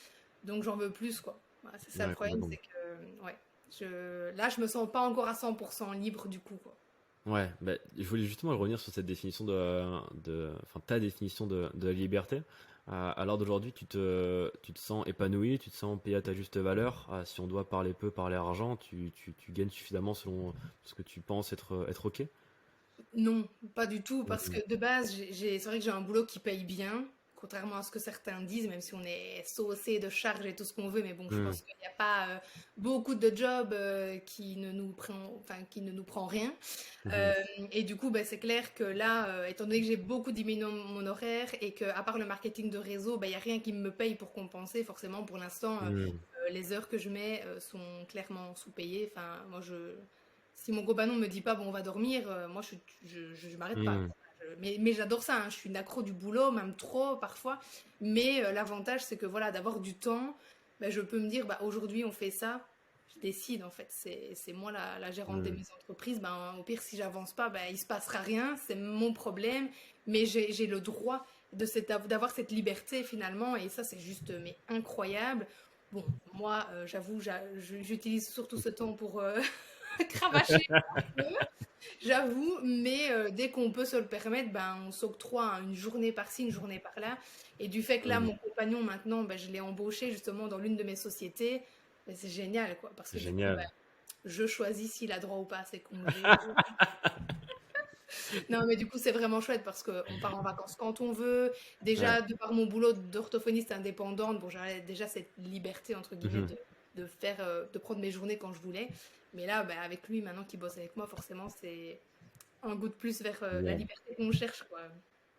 donc j'en veux plus, quoi. Voilà, c'est ça le Ouais, problème, complètement. c'est que ouais, là je me sens pas encore à 100% libre du coup, quoi. Ouais, bah, je voulais justement revenir sur cette définition enfin, ta définition de la liberté. À l'heure d'aujourd'hui, tu te sens épanoui, tu te sens payé à ta juste valeur. Si on doit parler peu, parler argent, tu gagnes suffisamment selon ce que tu penses être OK? Non, pas du tout, parce Mhm. que de base, c'est vrai que j'ai un boulot qui paye bien, contrairement à ce que certains disent, même si on est saucé de charges et tout ce qu'on veut, mais bon, je Mhm. pense qu'il n'y a pas beaucoup de jobs qui ne nous prend rien. Mhm. Euh, et du coup, bah, c'est clair que là, étant donné que j'ai beaucoup diminué mon horaire et que à part le marketing de réseau, bah, il n'y a rien qui me paye pour compenser, forcément, pour l'instant, Mhm. les heures que je mets sont clairement sous-payées. Enfin, moi, si mon compagnon me dit pas, bon, on va dormir, moi, je m'arrête pas, Mhm. quoi. Mais j'adore ça, hein. Je suis une accro du boulot, même trop parfois. Mais l'avantage, c'est que voilà, d'avoir du temps, bah, je peux me dire, bah, aujourd'hui, on fait ça. Je décide, en fait. C'est moi la gérante de Mhm. mes entreprises. Ben, au pire, si j'avance pas, ben, il se passera rien. C'est mon problème. Mais j'ai le droit d'avoir cette liberté, finalement. Et ça, c'est juste mais incroyable. Bon, moi, j'avoue, j'utilise surtout ce temps pour cravacher un peu, j'avoue, mais dès qu'on peut se le permettre, ben, on s'octroie hein, une journée par-ci, une journée par-là. Et du fait que là, Mhm. mon compagnon, maintenant, ben, je l'ai embauché justement dans l'une de mes sociétés, ben, c'est génial, quoi. Parce C'est que du coup, ben, génial. je choisis s'il a droit ou pas à ses congés. Non, mais du coup, c'est vraiment chouette parce qu'on part en vacances quand on veut. Ouais. Déjà, de par mon boulot d'orthophoniste indépendante, bon, j'avais déjà cette liberté, entre guillemets, Mhm. de prendre mes journées quand je voulais. Mais là, ben, avec lui, maintenant qu'il bosse avec moi, forcément, c'est un goût de plus vers la Génial. liberté qu'on cherche, quoi.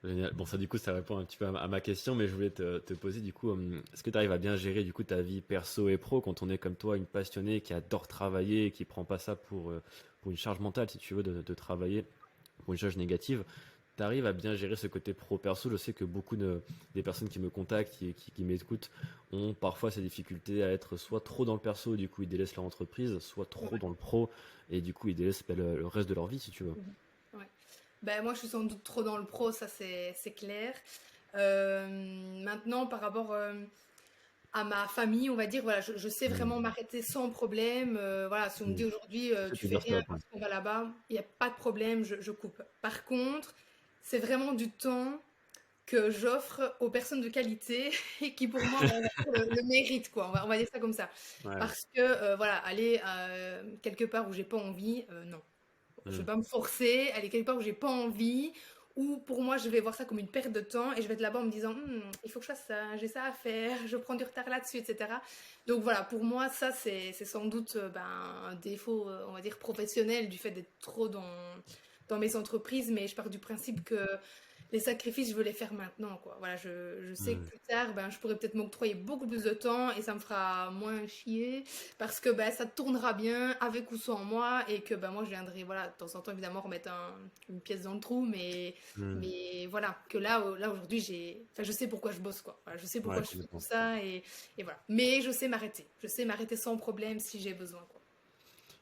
Génial. Bon, ça, du coup, ça répond un petit peu à ma question, mais je voulais te poser, du coup, est-ce que tu arrives à bien gérer, du coup, ta vie perso et pro quand on est comme toi, une passionnée qui adore travailler et qui prend pas ça pour une charge mentale, si tu veux, de travailler pour une charge négative? Tu arrives à bien gérer ce côté pro-perso? Je sais que des personnes qui me contactent, qui m'écoutent, ont parfois ces difficultés à être soit trop dans le perso, du coup, ils délaissent leur entreprise, soit trop dans le pro, et du coup, ils délaissent le reste de leur vie, si tu veux. Mhm. Ouais. Ben, moi, je suis sans doute trop dans le pro, ça c'est clair. Maintenant, par rapport à ma famille, on va dire, voilà, je sais Hmm. vraiment m'arrêter sans problème. Voilà, si on me Hmm. dit aujourd'hui, tu fais C'est-à-dire rien stop. parce qu'on va là-bas, il n'y a pas de problème, je coupe. Par contre, c'est vraiment du temps que j'offre aux personnes de qualité et qui, pour moi, on va dire, le méritent, quoi. On va dire ça comme ça. Ouais. Parce que, voilà, aller quelque part où j'ai pas envie, non. Je Hmm. vais pas me forcer, aller quelque part où j'ai pas envie, ou pour moi je vais voir ça comme une perte de temps et je vais être là-bas en me disant il faut que je fasse ça, j'ai ça à faire, je prends du retard là-dessus, etc. Donc voilà, pour moi ça c'est sans doute ben, un défaut, on va dire professionnel du fait d'être trop dans mes entreprises, mais je pars du principe que les sacrifices, je veux les faire maintenant, quoi. Voilà, je sais que Hmm. plus tard, ben, je pourrais peut-être m'octroyer beaucoup plus de temps et ça me fera moins chier parce que ben, ça tournera bien avec ou sans moi et que ben, moi, je viendrai, voilà, de temps en temps, évidemment, remettre une pièce dans le trou, Hmm. mais voilà, que là aujourd'hui, enfin, je sais pourquoi je bosse, quoi. Voilà, je sais pourquoi Ouais, je fais tout complètement. ça et voilà. Mais je sais m'arrêter. Je sais m'arrêter sans problème si j'ai besoin, quoi.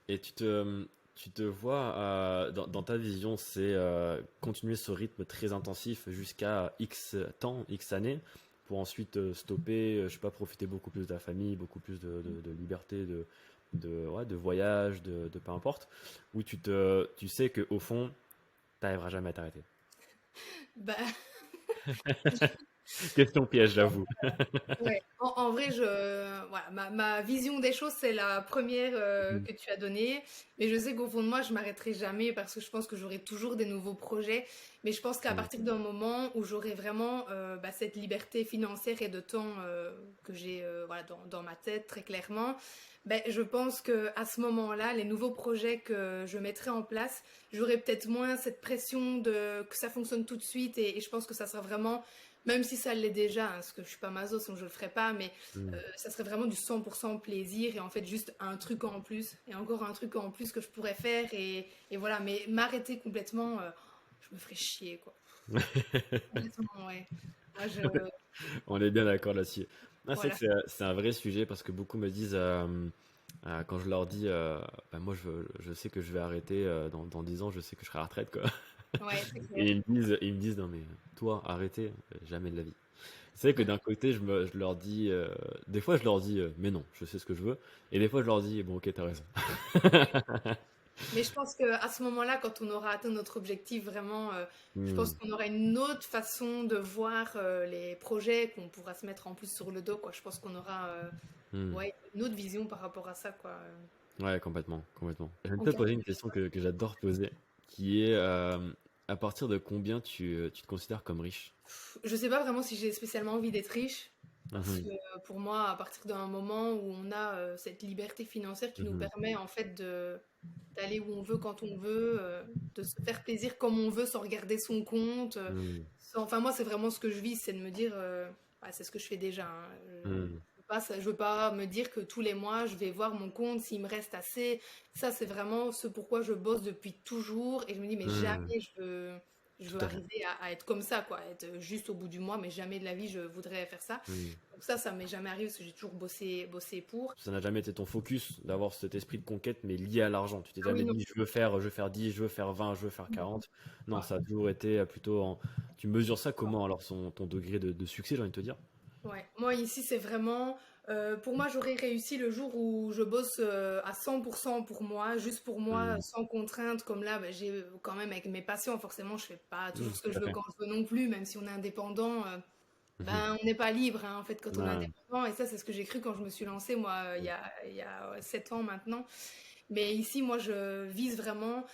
Et tu te vois, dans ta vision, c'est continuer ce rythme très intensif jusqu'à X temps, X années, pour ensuite stopper, je sais pas, profiter beaucoup plus de la famille, beaucoup plus de liberté, ouais, de voyage, de peu importe, où tu sais qu'au fond, tu n'arriveras jamais à t'arrêter. Bah, Question piège, j'avoue. ouais, en vrai, voilà, ma vision des choses, c'est la première Mhm. que tu as donnée. Mais je sais qu'au fond de moi, je m'arrêterai jamais parce que je pense que j'aurai toujours des nouveaux projets. Mais je pense qu'à Mhm. partir d'un moment où j'aurai vraiment bah, cette liberté financière et de temps que j'ai voilà, dans ma tête, très clairement, ben, je pense que à ce moment-là, les nouveaux projets que je mettrai en place, j'aurai peut-être moins cette pression que ça fonctionne tout de suite. Et je pense que ça sera vraiment même si ça l'est déjà, hein, parce que je suis pas maso, sinon je le ferais pas, mais Mhm. ça serait vraiment du 100% plaisir et en fait juste un truc en plus et encore un truc en plus que je pourrais faire et voilà, mais m'arrêter complètement, je me ferais chier quoi. Honnêtement, ouais. Moi je. On est bien d'accord là-dessus. Ah, c'est vrai Voilà. que c'est un vrai sujet parce que beaucoup me disent, quand je leur dis, bah, moi je sais que je vais arrêter dans 10 ans, je sais que je serai à la retraite, quoi. Ouais, c'est clair. Et ils me disent, non mais toi, arrêter, jamais de la vie. C'est vrai que d'un côté, je leur dis, des fois je leur dis, mais non, je sais ce que je veux. Et des fois je leur dis, bon ok, t'as raison. Mais je pense qu'à ce moment-là, quand on aura atteint notre objectif, vraiment, je pense Hmm, qu'on aura une autre façon de voir les projets qu'on pourra se mettre en plus sur le dos, quoi. Je pense qu'on aura hmm. ouais, une autre vision par rapport à ça, quoi. Ouais, complètement, complètement. Je vais En te cas poser une question que j'adore poser, qui est à partir de combien tu te considères comme riche? Je sais pas vraiment si j'ai spécialement envie d'être riche, parce que Mhm, pour moi, à partir d'un moment où on a cette liberté financière qui nous mhm, permet en fait de d'aller où on veut quand on veut, de se faire plaisir comme on veut sans regarder son compte. mhm, Enfin moi, c'est vraiment ce que je vis, c'est de me dire, bah, c'est ce que je fais déjà, hein. mhm, Je veux pas me dire que tous les mois, je vais voir mon compte s'il me reste assez. Ça, c'est vraiment ce pourquoi je bosse depuis toujours. Et je me dis, mais mhm. jamais je veux Tout à fait. arriver à être comme ça, quoi, être juste au bout du mois, mais jamais de la vie, je voudrais faire ça. Mhm. Donc ça m'est jamais arrivé parce que j'ai toujours bossé pour. Ça n'a jamais été ton focus d'avoir cet esprit de conquête, mais lié à l'argent. Tu t'es Ah oui, jamais non. dit je veux faire 10, je veux faire 20, je veux faire Non. 40. Non, Ouais. ça a toujours été plutôt en... Tu mesures ça comment alors ton degré de succès, j'ai envie de te dire? Ouais. Moi, ici, c'est vraiment. Pour moi, j'aurais réussi le jour où je bosse à 100% pour moi, juste pour moi, Mhm, sans contrainte. Comme là, bah, j'ai quand même avec mes passions, forcément, je fais pas toujours mhm, ce que tout je à veux fait. quand je veux non plus, même si on est indépendant. Mhm. Ben, on n'est pas libre, hein, en fait, quand on est Ouais. indépendant. Et ça, c'est ce que j'ai cru quand je me suis lancée, moi, il y a 7 ans maintenant. Mais ici, moi, je vise vraiment.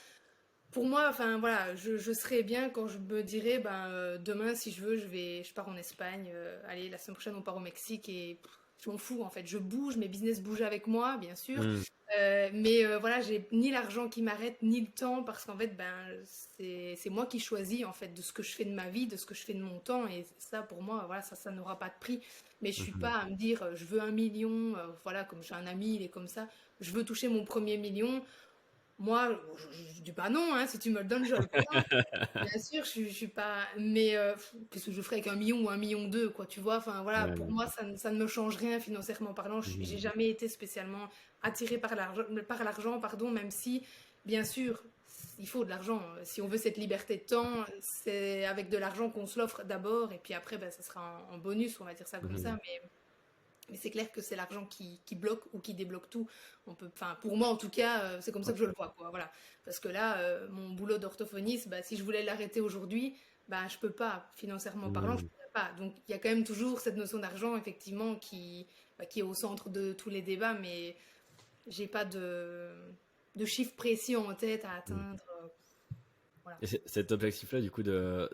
Pour moi, enfin voilà, je serais bien quand je me dirais, ben demain, si je veux, je pars en Espagne. Allez, la semaine prochaine, on part au Mexique et pff, je m'en fous en fait. Je bouge, mes business bougent avec moi, bien sûr. Mhm, Mais voilà, j'ai ni l'argent qui m'arrête, ni le temps, parce qu'en fait, ben c'est moi qui choisis en fait de ce que je fais de ma vie, de ce que je fais de mon temps, et ça, pour moi, voilà, ça n'aura pas de prix. Mais je suis mhm. pas à me dire, je veux 1 million, voilà, comme j'ai un ami, il est comme ça, je veux toucher mon premier million. Moi, je dis pas non, hein, si tu me le donnes, je le prends. Bien sûr, je suis pas. Mais qu'est-ce que je ferais avec 1 million ou 1,2 million, quoi, tu vois? Enfin, voilà, Ouais, pour bien moi, sûr. ça ne me change rien financièrement parlant. J'ai Mhm, jamais été spécialement attirée par l'argent, pardon, même si, bien sûr, il faut de l'argent. Si on veut cette liberté de temps, c'est avec de l'argent qu'on se l'offre d'abord, et puis après, ben, ça sera en bonus, on va dire ça comme ça. mhm. Mais c'est clair que c'est l'argent qui bloque ou qui débloque tout. On peut, enfin, pour moi en tout cas, c'est comme ça Ouais, que je tout le à fait. vois, quoi. Voilà. Parce que là, mon boulot d'orthophoniste, bah, si je voulais l'arrêter aujourd'hui, bah, je peux pas. Financièrement parlant, je Mhm, pourrais pas. Donc il y a quand même toujours cette notion d'argent, effectivement, qui est au centre de tous les débats, mais j'ai pas de chiffre précis en tête à mhm. atteindre. Voilà. Et cet objectif-là, du coup, de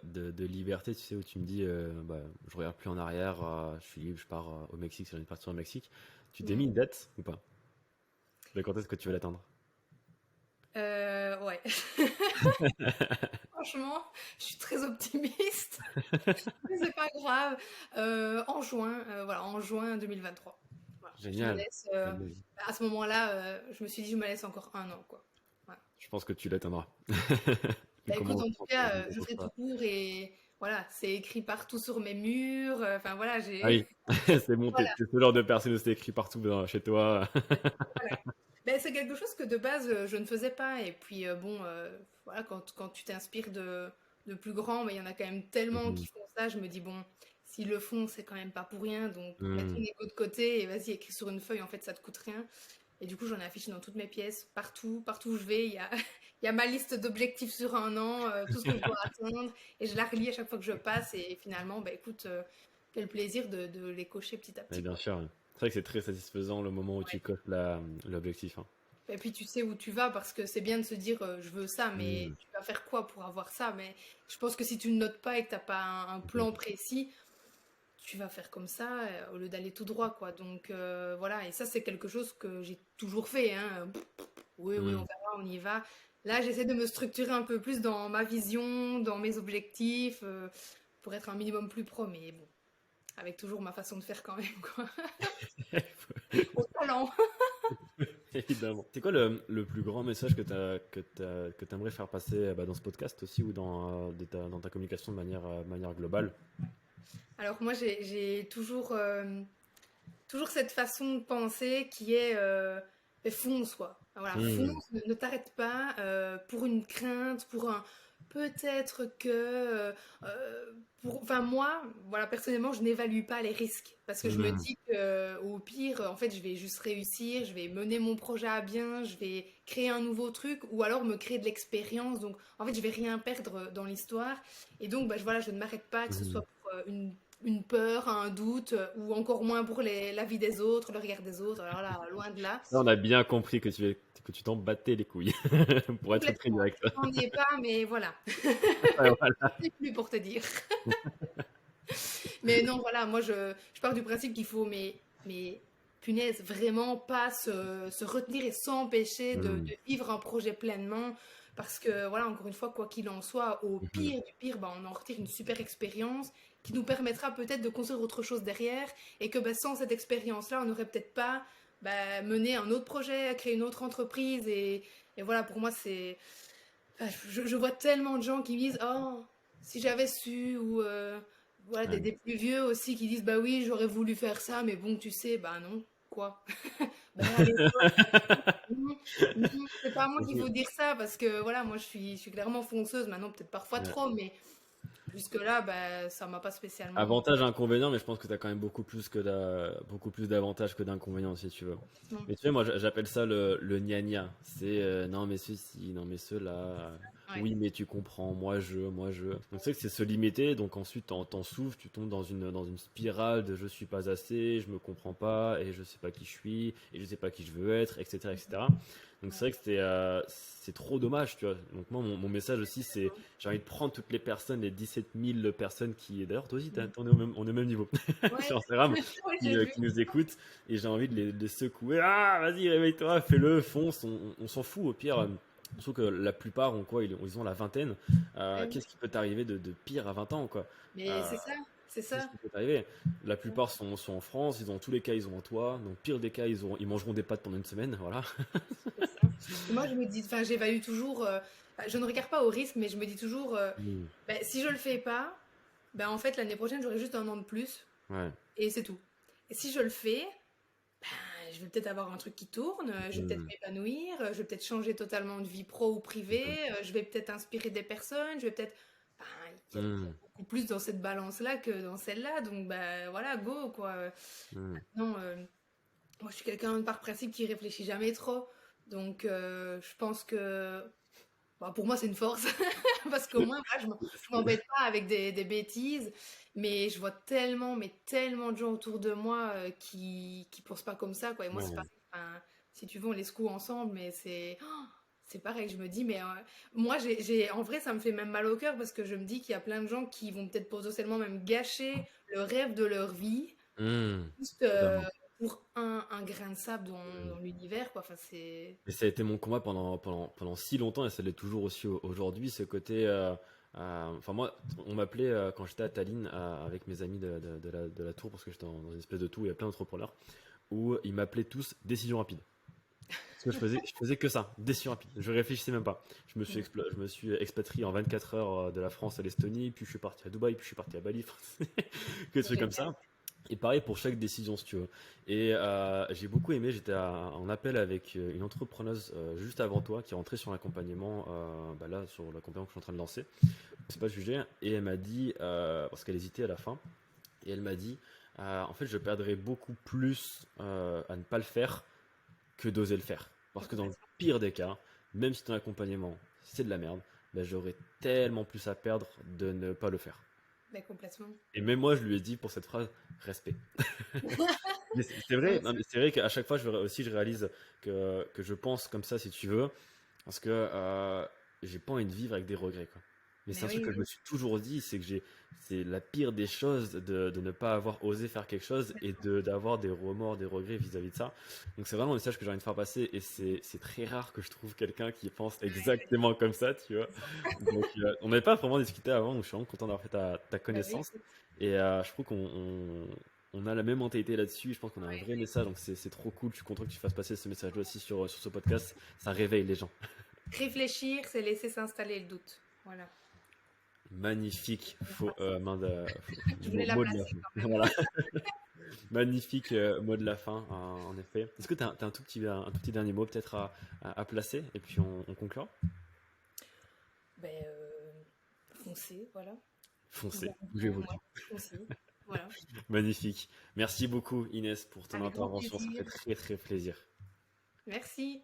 liberté, tu sais, où tu me dis, bah, je regarde plus en arrière, je suis libre, je pars au Mexique, si j'ai envie de partir au Mexique. Tu t'es mis Mm. une date ou pas? De quand est-ce que tu veux l'atteindre? Ouais. Franchement, je suis très optimiste. Mais c'est pas grave. En juin, voilà, en juin 2023. Voilà, je me Génial. laisse. Génial. À ce moment-là, je me suis dit, je me laisse encore 1 an, quoi. Voilà. Je pense que tu l'atteindras. Vu Bah écoute, comment en je tout pense que cas, je je pense ferai tout pas. court et voilà, c'est écrit partout sur mes murs. Enfin voilà, Ah j'ai. oui, c'est bon, Voilà. t'es ce genre de personne où c'est écrit partout chez toi. Voilà. Ben, c'est quelque chose que de base, je ne faisais pas. Et puis bon, voilà, quand tu t'inspires de plus grands, mais il y en a quand même tellement Mhm. qui font ça. Je me dis, bon, s'ils le font, c'est quand même pas pour rien. Donc, mets ton Mhm. ego de côté et vas-y, écris sur une feuille. En fait, ça te coûte rien. Et du coup, j'en ai affiché dans toutes mes pièces, partout où je vais. Il y a ma liste d'objectifs sur 1 an, tout ce que je dois atteindre. Et je la relis à chaque fois que je passe. Et finalement, bah, écoute, quel plaisir de les cocher petit à Mais petit, bien quoi. sûr, ouais. C'est vrai que c'est très satisfaisant le moment où tu Ouais. coches l'objectif, hein. Et puis tu sais où tu vas parce que c'est bien de se dire je veux ça, mais Mhm. tu vas faire quoi pour avoir ça? Mais je pense que si tu ne notes pas et que t'as pas un plan Mhm. précis, tu vas faire comme ça au lieu d'aller tout droit, quoi. Donc voilà, et ça c'est quelque chose que j'ai toujours fait, hein. Oui, oui, on Mhm. verra, on y va. Là, j'essaie de me structurer un peu plus dans ma vision, dans mes objectifs, pour être un minimum plus pro, mais bon, avec toujours ma façon de faire quand même, quoi. Au talent. Évidemment. C'est quoi le plus grand message que t'aimerais faire passer bah, dans ce podcast aussi ou dans ta communication de manière globale? Alors moi, j'ai toujours cette façon de penser qui est fonce, quoi. Voilà, Mmh. fonce, ne t'arrête pas pour une crainte, pour un peut-être que, enfin moi, voilà, personnellement, je n'évalue pas les risques parce que je me Mmh. dis que au pire, en fait, je vais juste réussir, je vais mener mon projet à bien, je vais créer un nouveau truc ou alors me créer de l'expérience. Donc, en fait, je vais rien perdre dans l'histoire et donc, bah, voilà, je ne m'arrête pas, que ce soit Mmh. pour une peur, un doute ou encore moins pour la vie des autres, le regard des autres. Alors là, loin de là. Là, on a bien compris que tu t'en battais les couilles, pour être très Complètement. direct. J'en ai pas, mais voilà. Ouais, voilà. C'est plus pour te dire. Mais non, voilà, moi je pars du principe qu'il faut, mais punaise, vraiment pas se retenir et s'empêcher Mmh. de vivre un projet pleinement. Parce que voilà, encore une fois, quoi qu'il en soit, au Mmh. pire du pire, bah, on en retire une super expérience qui nous permettra peut-être de construire autre chose derrière. Et que bah, sans cette expérience-là, on n'aurait peut-être pas bah, mené un autre projet, créé une autre entreprise. Et voilà, pour moi, c'est. Enfin, je vois tellement de gens qui me disent oh si j'avais su ou voilà Ouais. des plus vieux aussi qui disent bah oui j'aurais voulu faire ça mais bon tu sais bah non quoi bah non à l'époque non, non, c'est pas à moi qu'il faut dire ça parce que voilà moi je suis clairement fonceuse maintenant peut-être parfois Ouais. trop mais jusque là bah ça m'a pas spécialement Avantage, inconvénient, mais je pense que tu as quand même beaucoup plus d'avantages que d'inconvénients, si tu veux. non. Mais tu sais, moi, j'appelle ça le gna-gna. C'est non, mais ceci, non, mais cela. Ouais. Oui, mais tu comprends, moi, je, moi, je. Donc, c'est que c'est se limiter. Donc, ensuite, t'en souffres, tu tombes dans une spirale de je suis pas assez, je me comprends pas, et je sais pas qui je suis, et je sais pas qui je veux être, etc., etc. Donc, c'est Ouais. vrai que c'est trop dommage, tu vois. Donc, moi, mon message aussi, c'est j'ai envie de prendre toutes les personnes, les 17 000 personnes qui, d'ailleurs, toi aussi, on est au même niveau Ouais, sur Instagram, ouais, j'ai vu. qui nous écoutent, et j'ai envie de les secouer. Ah, vas-y, réveille-toi, fais-le, fonce, on s'en fout, au pire. Je trouve que la plupart ont quoi? Ils ont la vingtaine. Ouais, Qu'est-ce qui peut t'arriver de pire à 20 ans, quoi? mais Euh, c'est ça, c'est Qu'est-ce ça. qui peut t'arriver? La plupart sont en France, dans tous les cas, ils ont un toit. Donc, pire des cas, ils mangeront des pâtes pendant une semaine, voilà. C'est ça. Et moi, je me dis, enfin, j'évalue toujours. Je ne regarde pas au risque, mais je me dis toujours, Hmm. ben, si je le fais pas, ben, en fait, l'année prochaine, j'aurai juste un an de plus Ouais. et c'est tout. Et si je le fais, ben, je vais peut-être avoir un truc qui tourne, je vais peut-être Hmm. m'épanouir, je vais peut-être changer totalement de vie pro ou privée, je vais peut-être inspirer des personnes, je vais peut-être. Ben, il y a Hmm. beaucoup plus dans cette balance-là que dans celle-là, donc ben voilà, go quoi. Hmm. Maintenant, moi, je suis quelqu'un par principe qui réfléchit jamais trop. Donc, je pense que bah, pour moi, c'est une force. Parce qu'au moins, voilà, je m'embête pas avec des bêtises. Mais je vois tellement, mais tellement de gens autour de moi qui pensent pas comme ça, quoi. Et moi, c'est Ouais. pareil. Enfin, si tu veux, on les secoue ensemble. Mais c'est pareil. Je me dis, mais moi, en vrai, ça me fait même mal au cœur parce que je me dis qu'il y a plein de gens qui vont peut-être potentiellement même gâcher le rêve de leur vie Hmm. juste Totalement. pour un grain de sable dans l'univers, quoi. Enfin, c'est. Et ça a été mon combat pendant si longtemps, et ça l'est toujours aussi aujourd'hui, ce côté. Enfin, moi, on m'appelait quand j'étais à Tallinn avec mes amis de la tour, parce que j'étais dans une espèce de tour où il y a plein d'entrepreneurs, où ils m'appelaient tous décision rapide. Parce que je faisais que ça, décision rapide. Je réfléchissais même pas. Je me suis expatrié en 24 heures de la France à l'Estonie, puis je suis parti à Dubaï, puis je suis parti à Bali. Enfin, que des trucs comme Génial. ça. Et pareil pour chaque décision, si tu veux. Et j'ai beaucoup aimé, j'étais en appel avec une entrepreneuse juste avant toi qui est rentrée sur l'accompagnement, bah là, sur l'accompagnement que je suis en train de lancer. C'est pas jugé. Et elle m'a dit, parce qu'elle hésitait à la fin, et elle m'a dit, en fait, je perdrais beaucoup plus à ne pas le faire que d'oser le faire. Mais Parce que dans le complètement. pire des cas, même si ton accompagnement, c'est de la merde, bah, j'aurais tellement plus à perdre de ne pas le faire. Mais complètement. Et même moi, je lui ai dit pour cette phrase, respect. Mais c'est Non, vrai, mais non, mais c'est vrai qu'à chaque fois, je réalise que je pense comme ça, si tu veux, parce que j'ai pas envie de vivre avec des regrets, quoi. Mais c'est mais un truc oui, que je me oui. suis toujours dit, c'est que c'est la pire des choses de ne pas avoir osé faire quelque chose et d'avoir des remords, des regrets vis-à-vis de ça. Donc c'est vraiment un message que j'ai envie de faire passer et c'est très rare que je trouve quelqu'un qui pense exactement comme ça, tu vois. Donc on n'avait pas vraiment discuté avant, donc je suis vraiment content d'avoir fait ta Bah oui, connaissance. écoute. Et je trouve on a la même mentalité là-dessus. Je pense qu'on a un Ouais. vrai message, donc c'est trop cool. Je suis content que tu fasses passer ce message-là aussi sur ce podcast. Ça réveille les gens. Réfléchir, c'est laisser s'installer le doute. Voilà. Magnifique. On va faire ça. Main de, Je voulais la mot de la placer fin. quand même. Voilà. Magnifique mot de la fin, en effet. Est-ce que tu as, un tout petit dernier mot peut-être à placer et puis on conclura? Ben, foncez, voilà. Vous Foncez, arriverez, bougez-vous le ouais, cul. foncez, voilà. Magnifique. Merci beaucoup Inès pour ton Avec grand intervention, ça fait plaisir. très très plaisir. Merci.